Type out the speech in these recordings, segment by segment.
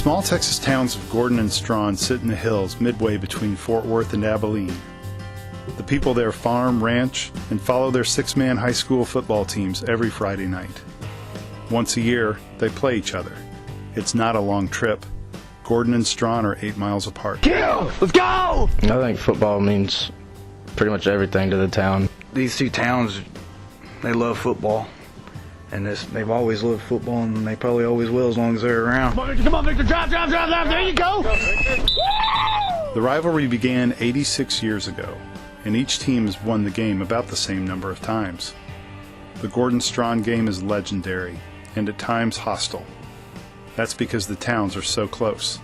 small Texas towns of Gordon and Strawn sit in the hills midway between Fort Worth and Abilene. The people there farm, ranch, and follow their six-man high school football teams every Friday night. Once a year, they play each other. It's not a long trip. Gordon and Strawn are 8 miles apart. Kill! Let's go! I think football means pretty much everything to the town. These two towns, they love football. And they've always loved football, and they probably always will as long as they're around. Come on, Victor, drive, there you go! The rivalry began 86 years ago, and each team has won the game about the same number of times. The Gordon-Strawn game is legendary, and at times hostile. That's because the towns are so close.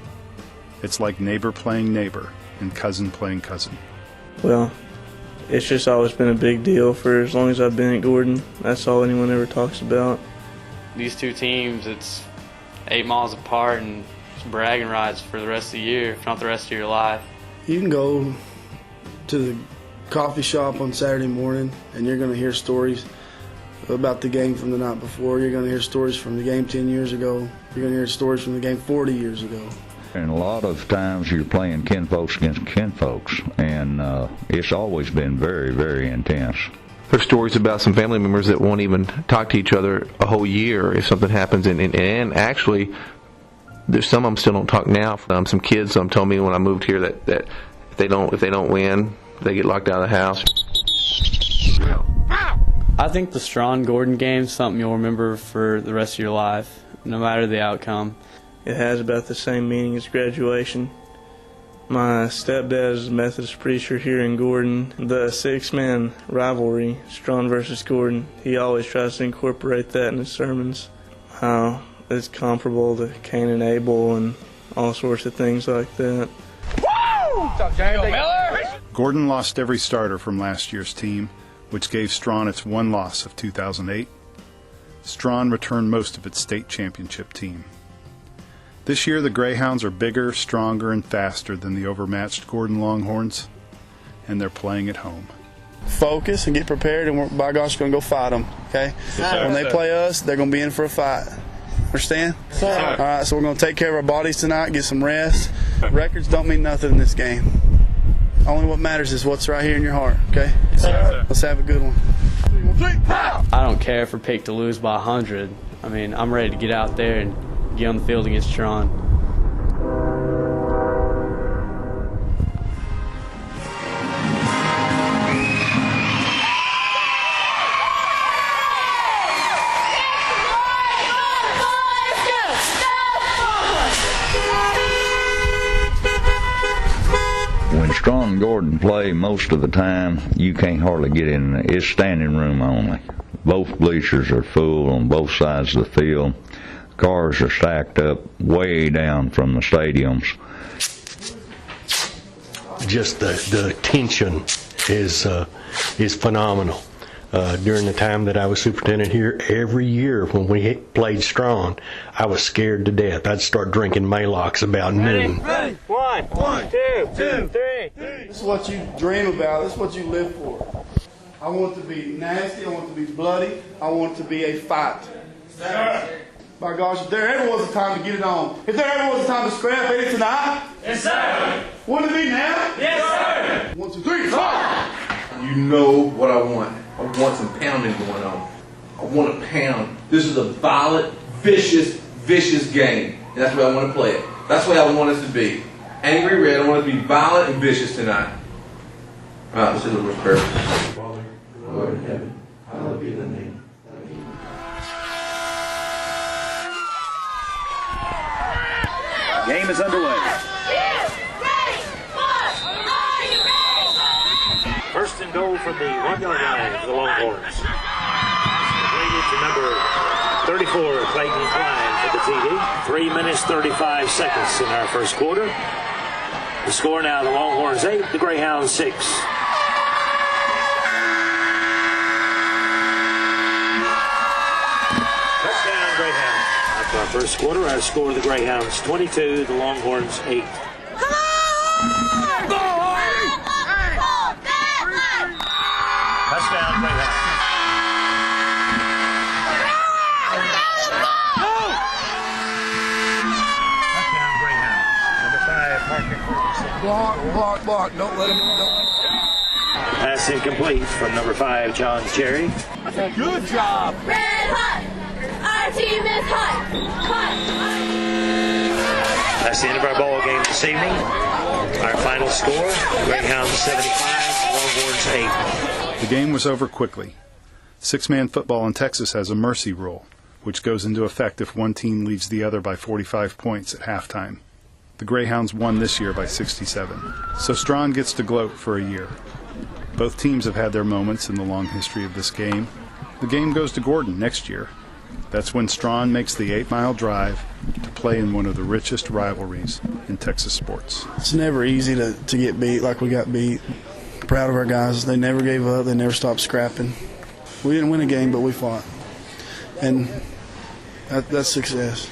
It's like neighbor playing neighbor, and cousin playing cousin. Well, it's just always been a big deal for as long as I've been at Gordon. That's all anyone ever talks about. These two teams, it's 8 miles apart, and it's bragging rights for the rest of the year, if not the rest of your life. You can go to the coffee shop on Saturday morning and you're going to hear stories about the game from the night before. You're going to hear stories from the game 10 years ago. You're going to hear stories from the game 40 years ago. And a lot of times you're playing kinfolks against kinfolks, and it's always been very, very intense. There's stories about some family members that won't even talk to each other a whole year if something happens, and actually, there's some of them still don't talk now. Some kids told me when I moved here that if they don't win, they get locked out of the house. I think the Strawn-Gordon game is something you'll remember for the rest of your life, no matter the outcome. It has about the same meaning as graduation. My stepdad is a Methodist preacher here in Gordon. The six-man rivalry, Strawn versus Gordon, he always tries to incorporate that in his sermons. How it's comparable to Cain and Abel and all sorts of things like that. Gordon lost every starter from last year's team, which gave Strawn its one loss of 2008. Strawn returned most of its state championship team. This year, the Greyhounds are bigger, stronger, and faster than the overmatched Gordon Longhorns, and they're playing at home. Focus and get prepared, and we're, by gosh, going to go fight them, okay? When they play us, they're going to be in for a fight. Understand? All right, so we're going to take care of our bodies tonight, get some rest. Records don't mean nothing in this game. Only what matters is what's right here in your heart, okay? Let's have a good one. I don't care if we're picked to lose by 100. I mean, I'm ready to get out there and get on the field against Strawn. When Strawn and Gordon play, most of the time you can't hardly get in. It's standing room only. Both bleachers are full on both sides of the field. Cars are stacked up way down from the stadiums. Just the tension is phenomenal. During the time that I was superintendent here, every year when we played Strawn, I was scared to death. I'd start drinking Maalox about noon. Ready? One, two, three. This is what you dream about. This is what you live for. I want it to be nasty. I want it to be bloody. I want it to be a fight. By gosh, if there ever was a time to get it on, if there ever was a time to scrap, it is tonight. Yes, sir. Wouldn't it be now? Yes, sir. 1, 2, 3, fight! You know what I want. I want some pounding going on. I want to pound. This is a violent, vicious game. And that's the way I want to play it. That's the way I want us to be. Angry Red, I want us to be violent and vicious tonight. All right, let's do the Lord's Prayer. Father, Lord in heaven, hallowed be thy name. Game is underway. First and goal from the 1 yard line for the Longhorns. Completed to number 34, Clayton Klein for the TD. 3 minutes, 35 seconds in our first quarter. The score now, the Longhorns 8, the Greyhounds 6. Touchdown, Greyhounds. After our first quarter, our score, the Greyhounds 22, the Longhorns 8. Touchdown, Greyhounds. Touchdown. Block. Don't let him. Pass incomplete from number 5, John Cherry. Good job. Red hot. Our team is hot. That's the end of our ball game this evening. Our final score, Greyhounds 75, Longhorns 8. The game was over quickly. Six-man football in Texas has a mercy rule, which goes into effect if one team leads the other by 45 points at halftime. The Greyhounds won this year by 67, so Strawn gets to gloat for a year. Both teams have had their moments in the long history of this game. The game goes to Gordon next year. That's when Strawn makes the 8-mile drive to play in one of the richest rivalries in Texas sports. It's never easy to get beat like we got beat. Proud of our guys. They never gave up. They never stopped scrapping. We didn't win a game, but we fought. And that's success.